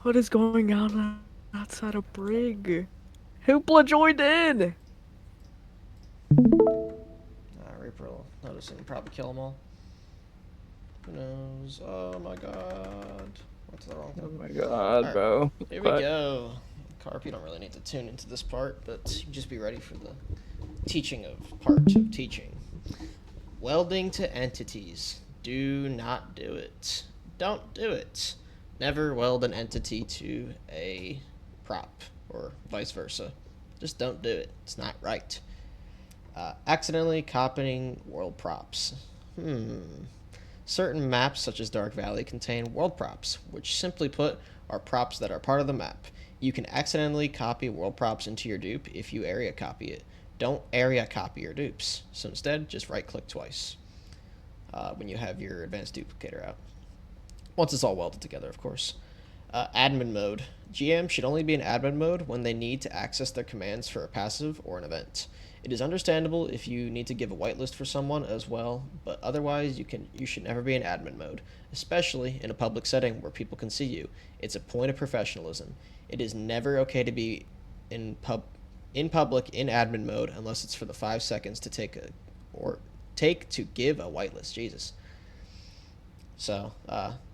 What is going on outside of Brig? Hoopla joined in! Reaper will notice and probably kill them all. Who knows? Oh my god. What's the wrong Oh thing? my god, Alright, bro. here we But go. Carp, you don't really need to tune into this part, but just be ready for the teaching of part of teaching. Welding to entities. Do not do it. Don't do it. Never weld an entity to a prop, or vice versa. Just don't do it. It's not right. Accidentally copying world props. Certain maps, such as Dark Valley, contain world props, which simply put are props that are part of the map. You can accidentally copy world props into your dupe if you area copy it. Don't area copy your dupes. So instead, just right click twice when you have your advanced duplicator out. Once it's all welded together, of course. Admin mode. GM should only be in admin mode when they need to access their commands for a passive or an event. It is understandable if you need to give a whitelist for someone as well, but otherwise you should never be in admin mode, especially in a public setting where people can see you. It's a point of professionalism. It is never okay to be in public in admin mode unless it's for the 5 seconds to take to give a whitelist. Jesus. So,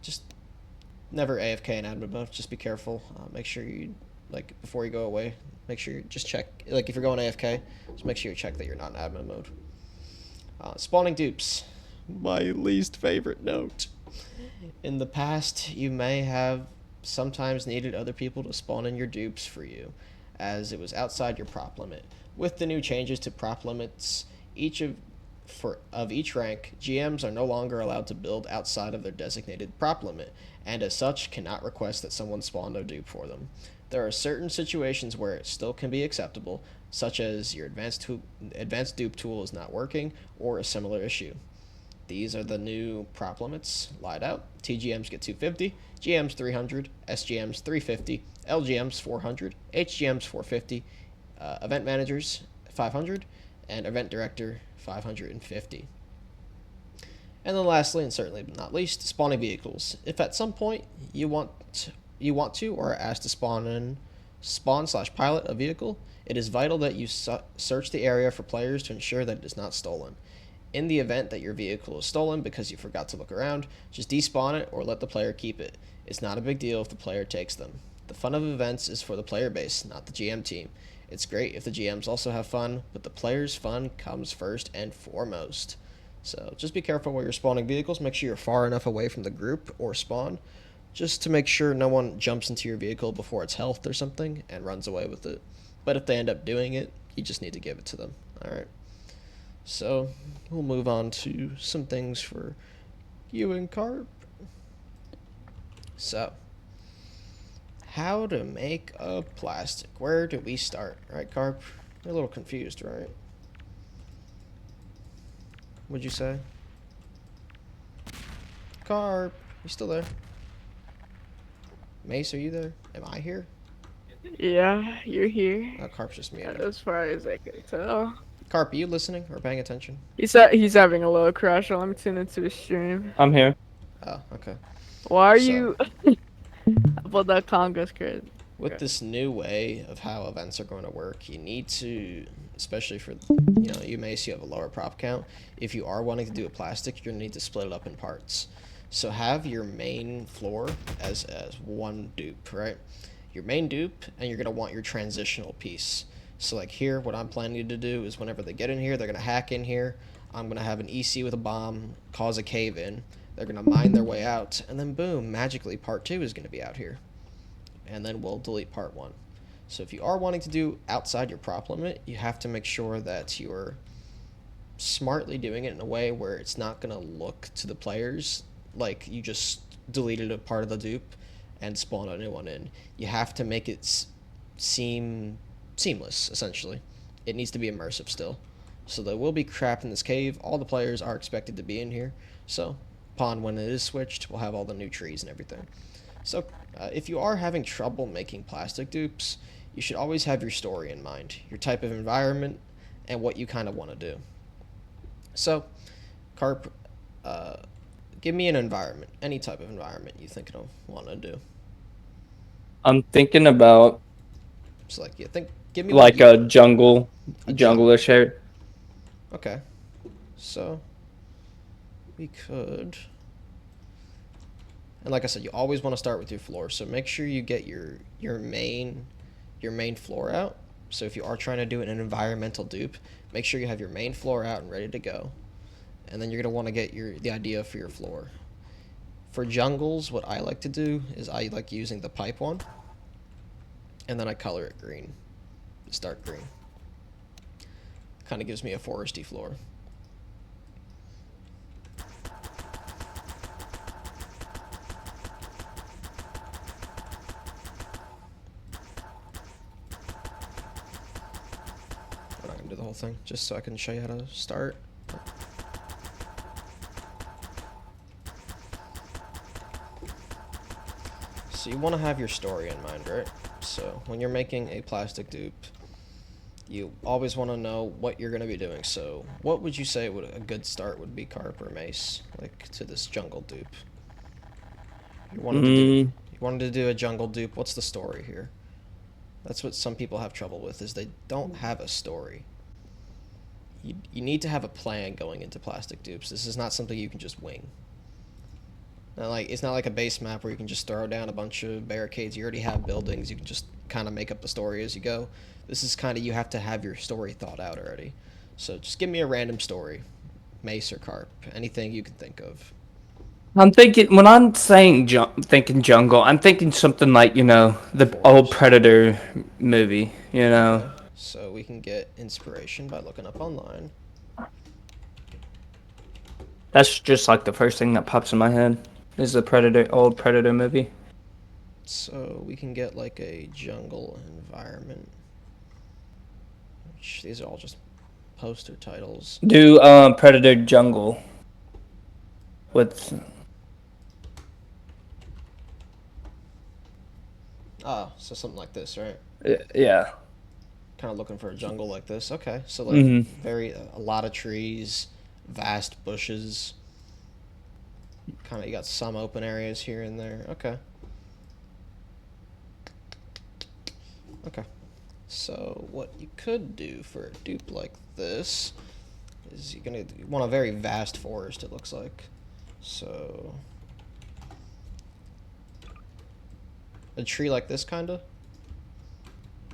just never AFK in admin mode. Just be careful. Make sure you, like, before you go away, make sure you just check. Like, if you're going AFK, just make sure you check that you're not in admin mode. Spawning dupes. My least favorite note. In the past, you may have sometimes needed other people to spawn in your dupes for you, as it was outside your prop limit. With the new changes to prop limits, of each rank, GMs are no longer allowed to build outside of their designated prop limit, and as such cannot request that someone spawn a dupe for them. There are certain situations where it still can be acceptable, such as your advanced dupe tool is not working, or a similar issue. These are the new prop limits lied out. TGMs get 250, GMs 300, SGMs 350, LGMs 400, HGMs 450, event managers 500, and event director 550. And then lastly, and certainly but not least, spawning vehicles. If at some point you want to or are asked to spawn/pilot a vehicle, it is vital that you search the area for players to ensure that it is not stolen. In the event that your vehicle is stolen because you forgot to look around, just despawn it or let the player keep it. It's not a big deal if the player takes them. The fun of events is for the player base, not the GM team. It's great if the GMs also have fun, but the players' fun comes first and foremost. So just be careful where you're spawning vehicles. Make sure you're far enough away from the group or spawn, just to make sure no one jumps into your vehicle before it's health or something and runs away with it. But if they end up doing it, you just need to give it to them. Alright. So we'll move on to some things for you and Carp. So, how to make a plastic? Where do we start? Right, Carp? You're a little confused, right? What'd you say? Carp, you still there? Mace, are you there? Am I here? yeah, you're here. Carp's just muted. As far as I can tell. Carp, are you listening or paying attention? He's having a little crush. Let me tune into his stream. I'm here. Oh, okay. Why are So, you about that Congo's crazy? with this new way of how events are going to work, you need to, especially for, you may see you have a lower prop count. If you are wanting to do a plastic, you're going to need to split it up in parts. So have your main floor as one dupe, right? Your main dupe, and you're going to want your transitional piece. So like here, what I'm planning to do is whenever they get in here, they're going to hack in here. I'm going to have an EC with a bomb, cause a cave in. They're going to mine their way out, and then boom, magically part 2 is going to be out here. And then we'll delete part 1. So if you are wanting to do outside your prop limit, you have to make sure that you're smartly doing it in a way where it's not going to look to the players like you just deleted a part of the dupe and spawned a new one in. You have to make it seem seamless, essentially. It needs to be immersive still. So there will be crap in this cave. All the players are expected to be in here. So upon when it is switched, we'll have all the new trees and everything. So if you are having trouble making plastic dupes, you should always have your story in mind, your type of environment, and what you kind of want to do. So, Carp, give me an environment, any type of environment you think it'll want to do. I'm thinking about It's like, you think, give me what like you, a jungle, a jungle. jungle-ish area. Okay. So, we could, and like I said, you always want to start with your floor. So make sure you get your main floor out. So if you are trying to do an environmental dupe, make sure you have your main floor out and ready to go. And then you're gonna want to get the idea for your floor. For jungles, what I like to do is I like using the pipe one, and then I color it green, it's dark green. Kind of gives me a foresty floor. I'm not gonna do the whole thing, just so I can show you how to start. So you want to have your story in mind, right? So when you're making a plastic dupe, you always want to know what you're going to be doing. So what would you say a good start would be, Carp or Mace, like to this jungle dupe? You wanted to do Mm, you wanted to do a jungle dupe. What's the story here? That's what some people have trouble with, is they don't have a story. You need to have a plan going into plastic dupes. This is not something you can just wing. It's not like a base map where you can just throw down a bunch of barricades. You already have buildings. You can just kind of make up the story as you go. This is kind of, you have to have your story thought out already. So just give me a random story, Mace or Carp, anything you can think of. I'm thinking when I'm saying thinking jungle, I'm thinking something like the old Forest. Predator movie. Okay, so we can get inspiration by looking up online. That's just like the first thing that pops in my head is the old Predator movie. So we can get like a jungle environment. Which, these are all just poster titles. Do Predator Jungle with Oh, so something like this, right? yeah. Kind of looking for a jungle like this. Okay, so like Mhm. a lot of trees, vast bushes. Kind of, you got some open areas here and there. Okay. Okay. So what you could do for a dupe like this is you want a very vast forest, it looks like. So a tree like this, kinda.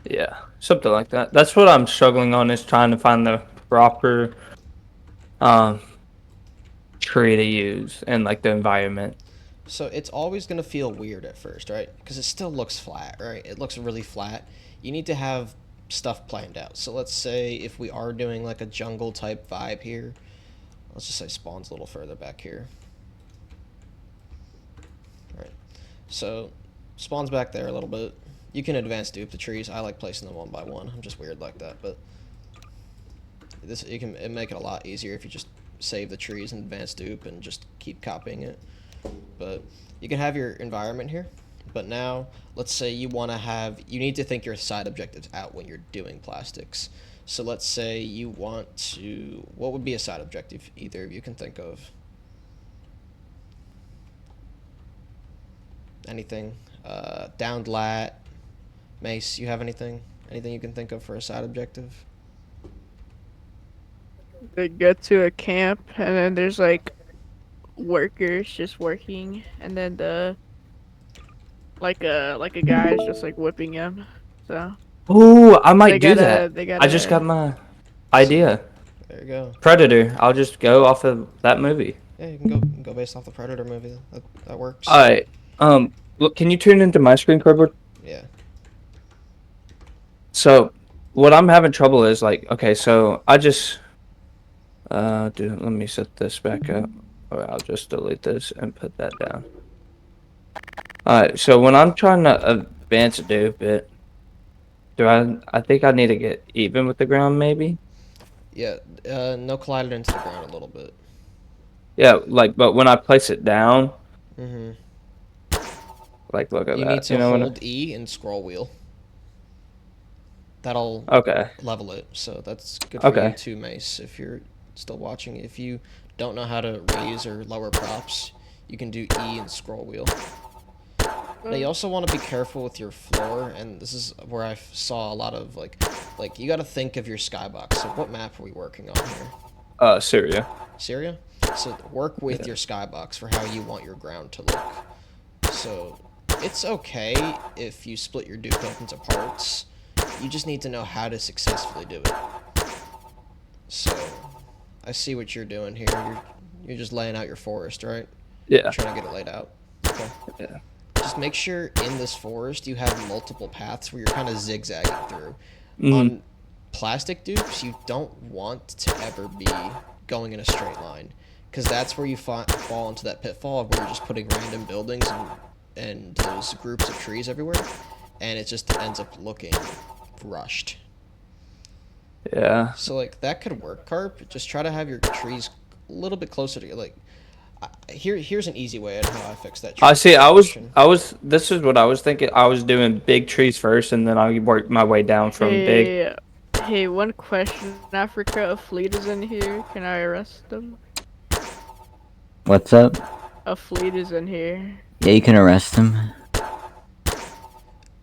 Yeah, something like that. That's what I'm struggling on, is trying to find the proper um tree to use and like the environment. So it's always going to feel weird at first, right? Because it still looks flat, right? It looks really flat. You need to have stuff planned out. So let's say if we are doing like a jungle type vibe here, let's just say spawn's a little further back here. All right. So spawn's back there a little bit. You can advance dupe the trees. I like placing them one by one. I'm just weird like that, but it make it a lot easier if you just save the trees and advance dupe and just keep copying it. But you can have your environment here. But now, let's say you need to think your side objectives out when you're doing plastics. So let's say you want to, what would be a side objective either of you can think of? Anything? Downed lat, Mace, you have anything? Anything you can think of for a side objective? They get to a camp, and then there's like workers just working, and then the like a guy is just like whipping him. So Ooh, I they might do gotta that. they I just got gotta my See, idea. there you go. Predator. I'll just go off of that movie. Yeah, you can go based off the Predator movie. That works. All right. Look, can you tune into my screen, cardboard? Yeah. So, what I'm having trouble is like, okay, so I just dude, let me set this back up, or I'll just delete this and put that down. All right. So when I'm trying to advance a dupe it, I think I need to get even with the ground, maybe. Yeah, no, collide it into the ground a little bit. Yeah, like, but when I place it down, Mm-hmm. like, look at You need that. You to know what? hold E and scroll wheel. That'll Okay. level it. So that's good for you Okay. too, Mace, if you're still watching. If you don't know how to raise or lower props, you can do E and scroll wheel. Now you also want to be careful with your floor, and this is where I saw a lot of like you got to think of your skybox. So what map are we working on here? Syria. Syria. So work with your skybox for how you want your ground to look. So it's okay if you split your dupe up into parts. You just need to know how to successfully do it. So I see what you're doing here. You're just laying out your forest, right? Yeah. You're trying to get it laid out. Okay. Yeah. Just make sure in this forest you have multiple paths where you're kind of zigzagging through. Mhm. On plastic dupes, you don't want to ever be going in a straight line, because that's where you fall into that pitfall of where you're just putting random buildings and those groups of trees everywhere, and it just ends up looking rushed. Yeah. So like that could work, Carp. Just try to have your trees a little bit closer to like. Here's an easy way on how I fix that. I see. Situation. This is what I was thinking. I was doing big trees first, and then I work my way down from big. Hey, one question. Africa, a fleet is in here. Can I arrest them? What's up? A fleet is in here. Yeah, you can arrest him.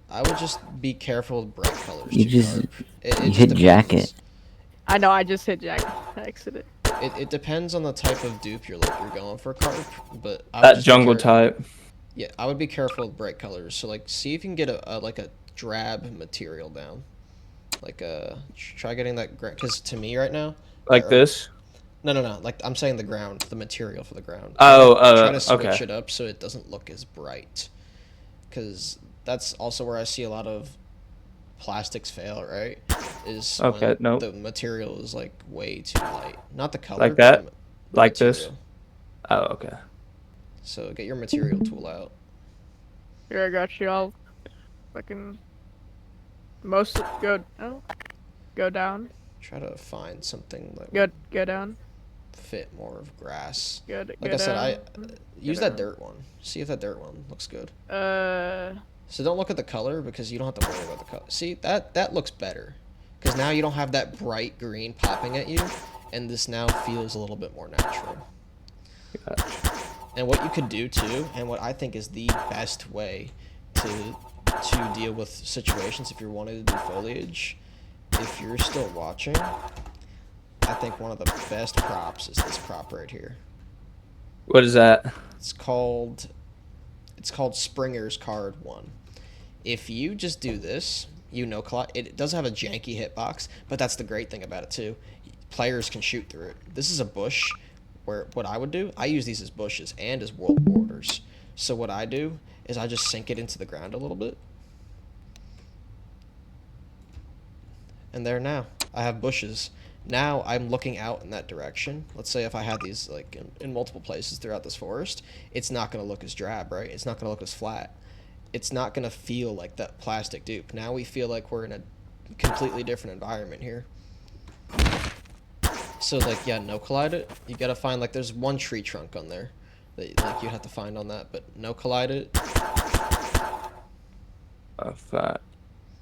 I would just be careful with bright colors. You too, just Carp. It you just hit depends. jacket. I know, I just hit Jack by accident. It depends on the type of dupe you're going for, Carp. But I would That just be jungle careful. type. Yeah, I would be careful with bright colors. So like, see if you can get a drab material down. Like try getting that because to me right now. Like or- this. No. Like I'm saying the ground, the material for the ground. Oh, try to switch okay. it up so it doesn't look as bright. Because that's also where I see a lot of plastics fail. Right? Is Okay, when nope. the material is like way too light. Not the color. Like but that? the Like this? material. Oh, okay. So get your material tool out. Here, I got you all. Fucking. Most go. Oh. Go down. Try to find something that Go down. would fit more of grass. Go Like I said, down. use down. that dirt one. See if that dirt one looks good. Uh. So don't look at the color because you don't have to worry about the color. See, that looks better. Because now you don't have that bright green popping at you, and this now feels a little bit more natural. Gotcha. And what you could do too, and what I think is the best way to deal with situations if you're wanting to do foliage, if you're still watching, I think one of the best props is this prop right here. What is that? It's called Springer's Card 1. If you just do this, it does have a janky hitbox, but that's the great thing about it too. Players can shoot through it. This is a bush, where what I would do, I use these as bushes and as world borders. So what I do is I just sink it into the ground a little bit. And there now, I have bushes. Now I'm looking out in that direction. Let's say if I had these like in multiple places throughout this forest, it's not going to look as drab, right? It's not going to look as flat. It's not going to feel like that plastic dupe. Now we feel like we're in a completely different environment here. So like, yeah, no collide it. You got to find like there's one tree trunk on there that like you have to find on that, but no collide it. Fat.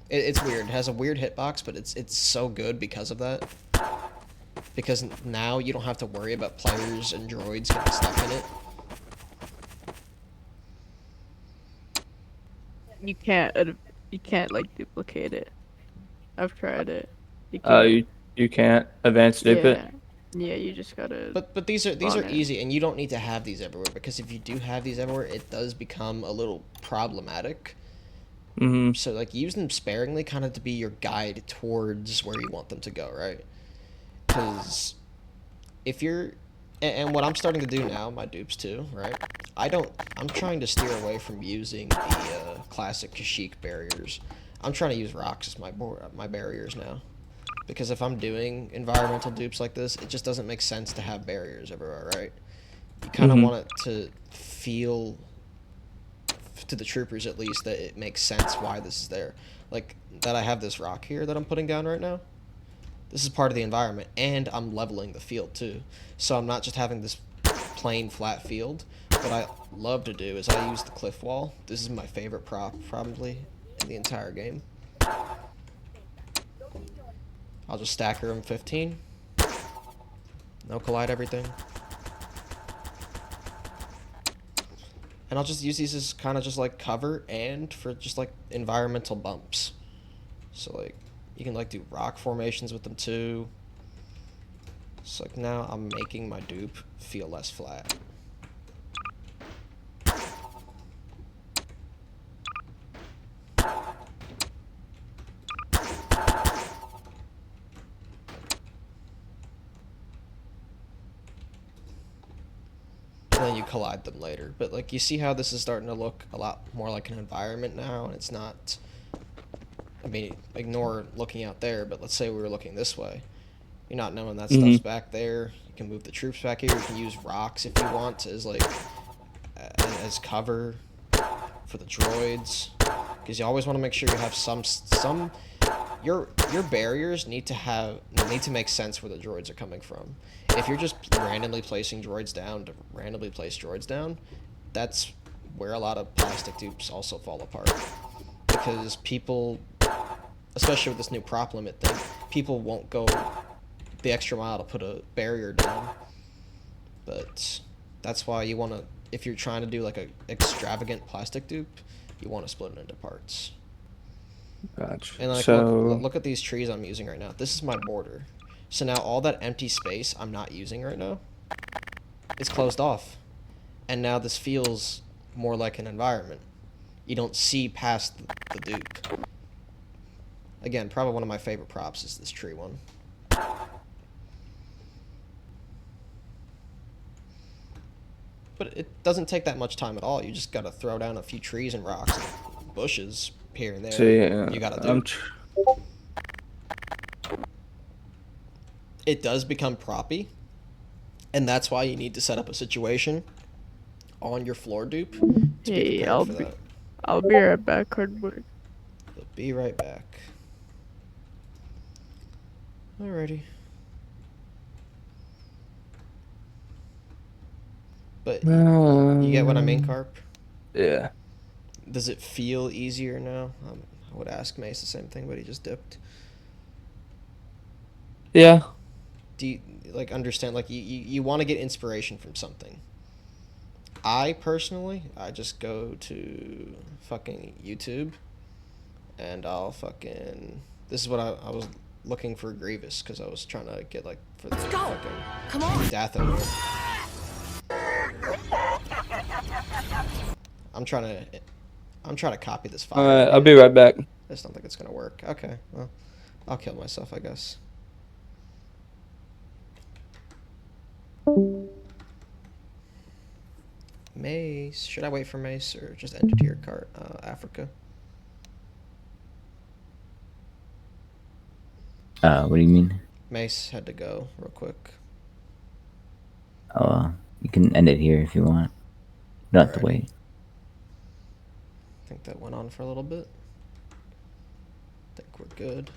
It's weird. It has a weird hitbox, but it's so good because of that. Because now you don't have to worry about players and droids getting stuck in it. You can't like duplicate it. I've tried it. You can't. You can't advance dupe it. Yeah, you just gotta. But these are on it. easy, and you don't need to have these everywhere, because if you do have these everywhere, it does become a little problematic. Mm-hmm. So like use them sparingly, kind of to be your guide towards where you want them to go, right? Because if you're, and what I'm starting to do now, my dupes too, right? I'm trying to steer away from using the classic Kashyyyk barriers. I'm trying to use rocks as my barriers now. Because if I'm doing environmental dupes like this, it just doesn't make sense to have barriers everywhere, right? You kind of want it to feel, to the troopers at least, that it makes sense why this is there. Like, that I have this rock here that I'm putting down right now. This is part of the environment, and I'm leveling the field too. So I'm not just having this plain flat field. What I love to do is I use the cliff wall. This is my favorite prop, probably, in the entire game. I'll just stacker them 15. No collide everything. And I'll just use these as kind of just like cover and for just like environmental bumps. So like you can like do rock formations with them too. So like now I'm making my dupe feel less flat. And then you collide them later. But like you see how this is starting to look a lot more like an environment now, and it's not. I mean, ignore looking out there, but let's say we were looking this way. You're not knowing that stuff's back there. You can move the troops back here. You can use rocks if you want as like as cover for the droids, because you always want to make sure you have some your barriers need to make sense where the droids are coming from. If you're just randomly placing droids down to randomly place droids down, that's where a lot of plastic dupes also fall apart, because people, especially with this new prop limit thing, people won't go the extra mile to put a barrier down. But that's why you want to, if you're trying to do like a extravagant plastic dupe, you want to split it into parts. Gotcha. And like So look at these trees I'm using right now. This is my border. So now all that empty space I'm not using right now is closed off. And now this feels more like an environment. You don't see past the dupe. Again, probably one of my favorite props is this tree one. But it doesn't take that much time at all. You just gotta throw down a few trees and rocks and bushes here and there. see, You gotta do. I'm It does become proppy, and that's why you need to set up a situation on your floor dupe to be Hey, prepared for that. I'll be right back, Cardboard. So be right back. Alrighty. But you get what I mean, Carp? Yeah. Does it feel easier now? I would ask Mace the same thing, but he just dipped. Yeah. Do you like understand? Like you want to get inspiration from something. I personally, I just go to fucking YouTube, and I'll fucking. This is what I was looking for Grievous, because I was trying to get like for the fucking Come on. Datho. I'm trying to copy this file. Alright, I'll be right back. I just don't think it's gonna work. Okay, well, I'll kill myself, I guess. Mace. Should I wait for Mace or just enter to your cart? Africa. What do you mean? Mace had to go real quick. Oh, you can end it here if you want. You don't have to Alrighty. wait. I think that went on for a little bit. I think we're good.